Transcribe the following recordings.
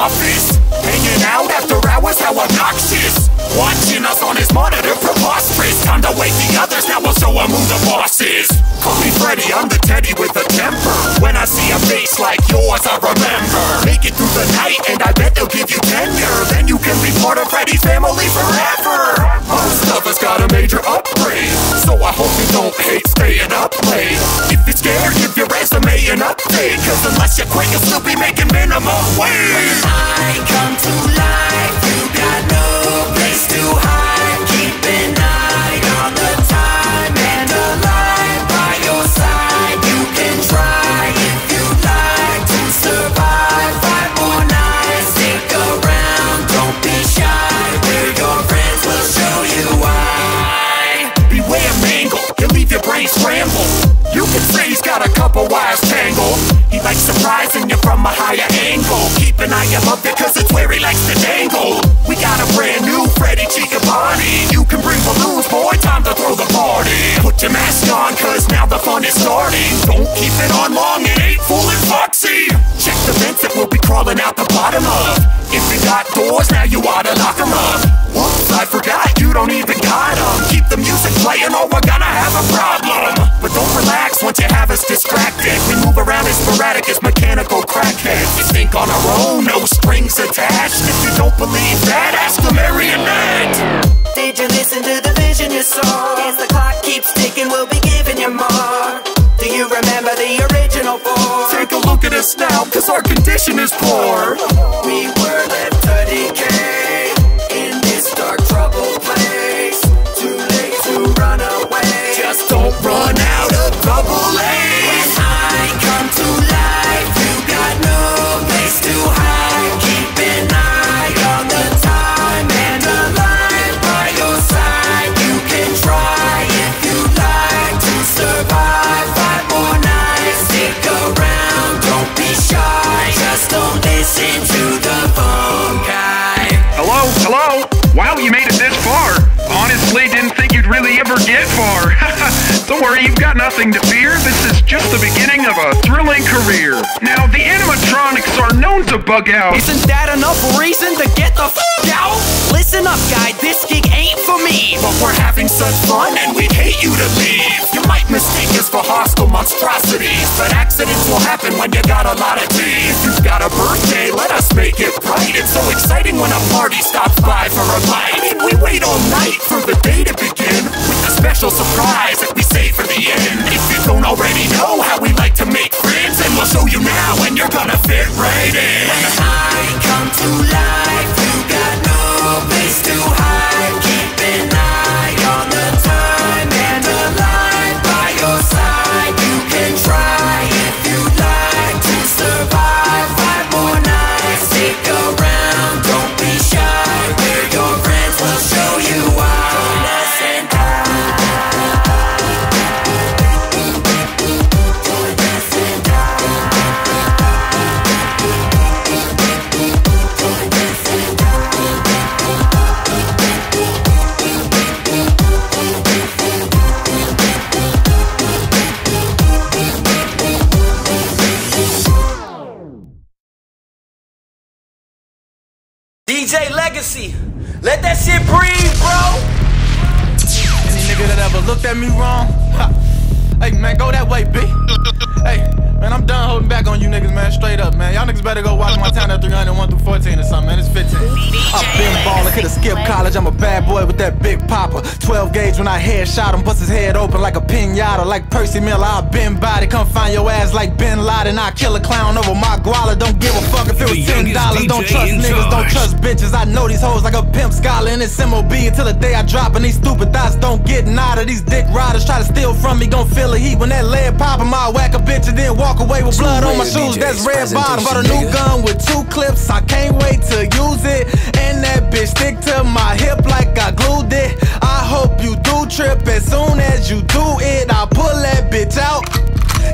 office. Hanging out after hours, how obnoxious. Watching us on his monitor, preposterous. Time to wake the others, now we'll show him who the boss is. Call me Freddy, I'm the teddy with a temper. When I see a face like yours, I remember. Make it through the night, and I bet they'll give you tenure. Then you can be part of Freddy's family forever. Most of us got a major upgrade, so I hope you don't hate staying up late. If you're scared, give your resume an update, cause unless you quit, you'll still be making minimum wage. When I come to life, you got no place to hide. Keep an eye on the time and a line by your side. You can try if you like to survive 5 more nights. Stick around, don't be shy. We're your friends, we'll show you why. Beware Mangle, he'll leave your brain scrambled. You can say he's got a couple wires tangled. He likes surprising you from a higher angle. Keep an eye above there cause it's where he likes to dangle. We got a brand new Freddy Chicabani. You can bring balloons, boy, time to throw the party. Put your mask on cause now the fun is starting. Don't keep it on long, it ain't fooling Foxy. Check the vents that we'll be crawling out the bottom of. If you got doors, now you oughta lock them up. Whoops, I forgot, you don't even got them. Keep the music playing or we're gonna have a problem. But don't relax once you have us distracted. We move around as sporadic as mechanical crackheads. We think on our own, no strings attached. If you don't believe that, ask the marionette. Did you listen to the vision you saw? As the clock keeps ticking, we'll be giving you more. Do you remember the original form? Take a look at us now, cause our condition is poor. We were left to decay in this dark, troubled place. Too late to run away. Just don't run out of double A's. When I come to life, you got no place to hide. Keep an eye on the time and a line by your side. You can try if you like to survive 5 more nights. Stick around, don't be shy. Just don't listen to the phone guy. Hello? Hello? Wow, you made it this far. Honestly, didn't think you'd really ever get far. Don't worry, you've got nothing to fear. This is just the beginning of a thrilling career. Now, the animatronics are known to bug out. Isn't that enough reason to get the f*** out? Listen up, guy, this gig ain't for me. But we're having such fun and we'd hate you to leave. You might mistake us for hostile monstrosities, but accidents will happen when you got a lot of teeth. If you've got a birthday, let us make it bright. It's so exciting when a party stops by for a bite. I mean, we wait all night for the day to begin with a special surprise that we save for the end. If you don't already know how we like to make friends, and we'll show you now and you're gonna fit right in. When I come to life, you got no place to hide. Keep an eye on the time and a line by your side. You can try if you like to survive 5 more nights. Stick around, don't be shy. We're your friends, we'll show you why. DJ Legacy, let that shit breathe, bro. Any nigga that ever looked at me wrong, ha. Hey man, go that way, B. Hey, man, I'm done holding back on you niggas, man, straight up, man. Y'all niggas better go watch Montana 300 1-14 or something, man. It's 15. I've been ballin', coulda skipped college. I'm a bad boy with that big popper. 12 gauge when I headshot him, bust his head open like a pinata. Like Percy Miller, I've been body. Come find your ass like Bin Laden. I kill a clown over my guala. Don't give a fuck if it was $10. Don't trust niggas, don't trust bitches. I know these hoes like a pimp scholar. And it's MOB until the day I drop. And these stupid thoughts don't get nada. These dick riders try to steal from me, gon' feel the heat when that lead pop 'em. I whack a bitch and then walk away with blood on my shoes. That's red bottom. Bought a new gun with 2 clips. I can't wait to use it. And that bitch stick to my hip like I glued it. I hope you do trip as soon as you do it. I'll pull that bitch out.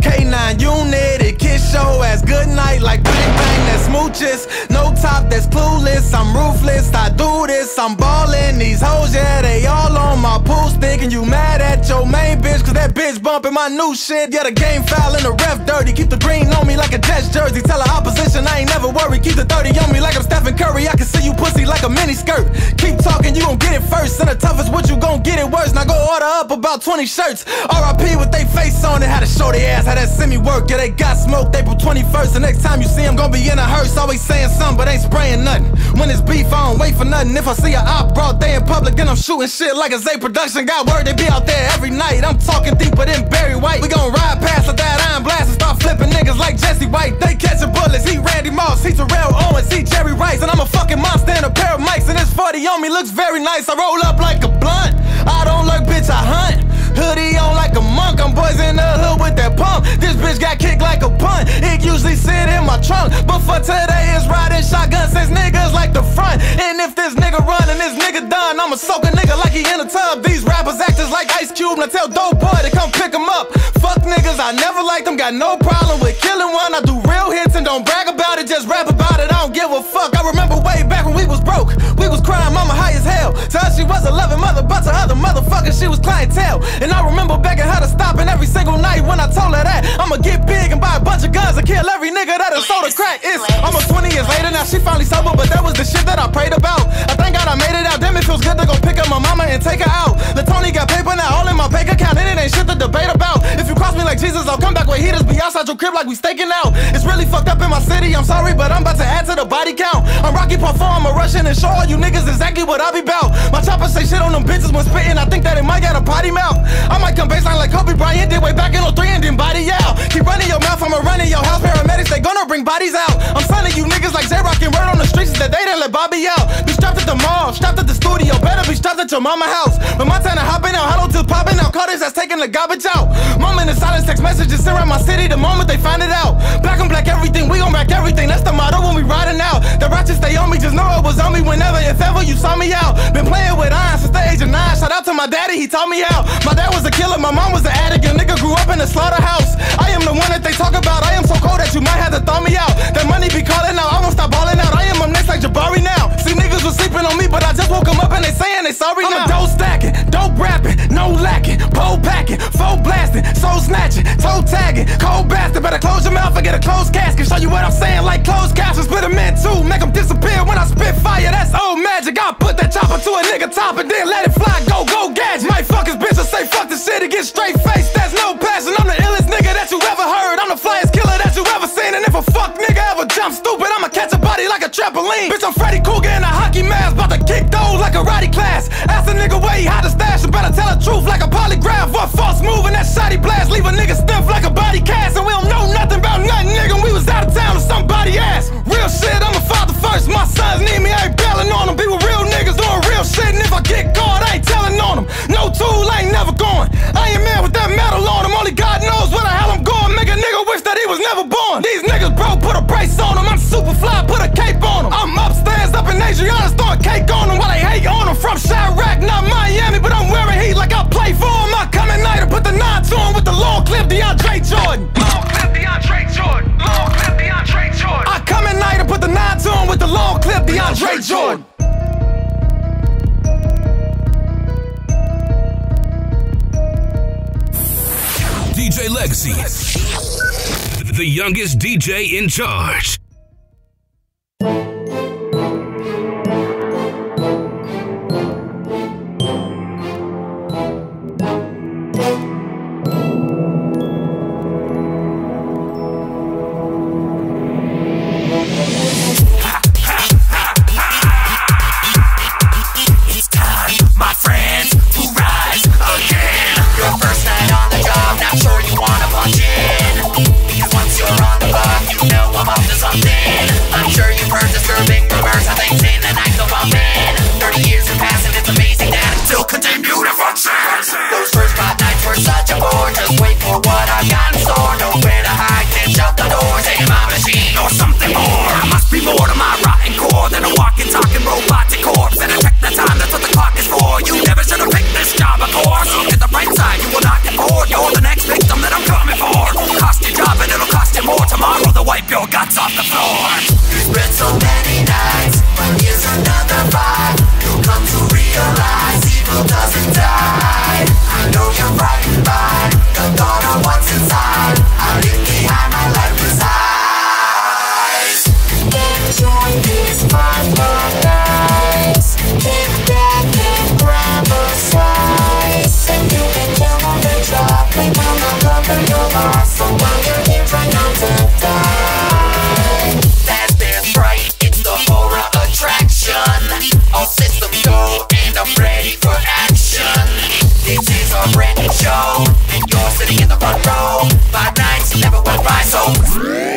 K9 unit, it kiss your ass goodnight like bang bang, that's smooches. No top, that's clueless. I'm ruthless, I do this. I'm ballin', these hoes, yeah, they all on my pool stick. And you mad at your main main bitch, cause that bitch bumping my new shit. Yeah, the game foul and the ref dirty. Keep the green on me like a Jets jersey. Tell the opposition I ain't never worried. Keep the 30 on me like I'm Stephen Curry. I can see you pussy like a mini skirt. Keep talking, you gon' get it first. And the toughest what you gon' get it worse. Now go order up about 20 shirts. RIP with they face on it. How to show they ass, how that semi work. Yeah, they got smoked April 21st. The next time you see them, gon' be in a hearse. Always saying something, but ain't spraying nothing. When it's beef, I don't wait for nothing. If I see a op broad day in public, then I'm shooting shit like a Zay production. Got word they be out there every night. I'm talking deeper than Barry White. We gon' ride past with that iron blast and start flipping niggas like Jesse White. They catching bullets, he Randy Moss, he Terrell Owens, he Jerry Rice. And I'm a fucking monster in a pair of mics. And this 40 on me looks very nice. I roll up like a blunt. I don't lurk, bitch, I hunt. Hoodie on like a monk, I'm boys in the hood with that pump. This bitch got kicked like a punt. It usually sit in my trunk, but for today it's riding shotgun since niggas like the front. And if this nigga run and this nigga done, I'ma soak a nigga like he in a tub. These rappers actors like Ice Cube, now tell Dope Boy to come pick him up. Fuck niggas, I never liked them, got no problem with killing one. I do real hits and don't brag about it, just rap about it, I don't give a fuck. I remember way back when we was broke, we was crying, mama high as hell. To her she was a loving mother, but to other motherfuckers she was clientele. And I remember begging her to stop, and every single night when I told her that I'ma get big and buy a bunch of guns and kill every nigga that has sold a crack. It's almost 20 years later, now she finally sober, but that was the shit that I prayed about. I thank God I made it out, damn it feels good to go pick up my mama and take her out. Latoni got paper now all in my bank account, and it ain't shit to debate about. If you cross me like Jesus, I'll come back with heaters, be outside your crib like we staking out. It's really fucked up in my city, I'm sorry, but I'm about to add to the body count. I'm Rocky Part 4, I'm a Russian, and show all you niggas exactly what I be bout. My chopper say shit on them bitches when spitting, I think that it might get a potty mouth. I might come baseline like Kobe Bryant did way back in 03 and then body out. Keep running your mouth, I'ma run in your house. Paramedics, they gonna bring bodies out. I'm signing you niggas like J-Rock and word on the streets that they didn't let Bobby out. Be strapped at the mall, strapped at the studio, better be strapped at your mama house. But Montana hopping out, hollow till popping out. Call this that's taking the garbage out. Moment in silence, text messages sent around my city the moment they find it out. Black on black everything, we gon' rack everything. That's the motto when we riding out. The ratchet stay on me, just know it was on me whenever, if ever you saw me out. Been playing with iron since the age of 9. Shout out to my daddy, he taught me how. My dad was a killer, my mom was an addict. Your nigga grew up in a slaughterhouse. I am the one that they talk about. I am so cold that you might have to thaw me out. That money be calling out, I won't stop balling out. I am up next like Jabari now. See niggas was sleeping on me, but I just woke them up and they saying they sorry now. I'm a dope stacking, dope rapping, no lacking, pole packing, foe blasting, soul snatching, toe tagging, cold bastard. Better close your mouth and get a closed casket. Show you what I'm saying like closed captions. Split them in two, make them disappear when I spit fire. That's old magic. I put that chopper to a nigga top and then let it fly. Go, go, gadget. Might fuck his bitch and say fuck the shit and get straight face. That's no passion. I'm the illest nigga that you ever heard. I'm the flyest killer that you ever seen. And if a fuck nigga ever jump stupid, I'ma catch a body like a trampoline. Bitch, I'm Freddy Krueger in a hockey mask, about to kick those like a karate class. Ask a nigga where he hide the stash, and better tell the truth like a polygraph. What false move and that shotty blast, leave a nigga stiff like a body cast. And we don't know nothing about nothing, nigga. We was out of town with somebody ass. Real shit, I'm a father first. My sons need me, I ain't bailing on them. Be with real niggas doing real shit, and if I get caught, I ain't telling on them. No tool, I ain't never going. I ain't man with that metal on them. Only God knows where the hell I'm going. Make a nigga wish that he was never born. These niggas broke, put a brace on them. I'm super fly, put a cape on them. I'm upstairs up in Adriana, throwing cake on them while they hate on them. From Chirac, not Miami, but I'm wearing heat like I play for them. I come at night and put the 9 to him with the long clip DeAndre Jordan. Long clip DeAndre Jordan. Long clip DeAndre Jordan. I come at night and put the 9 to him with the long clip DeAndre Jordan. DJ Legacy, the youngest DJ in charge. It's time, my friends, to rise again. Your first night on the job, not sure you wanna punch in. Because once you're on the block, you know I'm up to something. I'm sure you've heard disturbing rumors of things in the night go bumping. 30 years have passed and it's amazing that it still continue to function. Those first 5 nights were such a bore. Just wait for what I've got in store. Know where to hide, then shut the door. Taking my machine or something more. There must be more to my rotten core than a walking, talking robotic corpse. And I check the time, that's what the clock is for. You never should have picked this job, of course. Look at the bright side, you will not get bored. You're the next victim that I'm coming for. Cost your job and it'll cost you more tomorrow to wipe your guts off the floor. It's been so many nights, but here's another fight. You'll come to realize evil doesn't die. I know you're frightened by never-ending show, and you're sitting in the front row. My nights never went by so.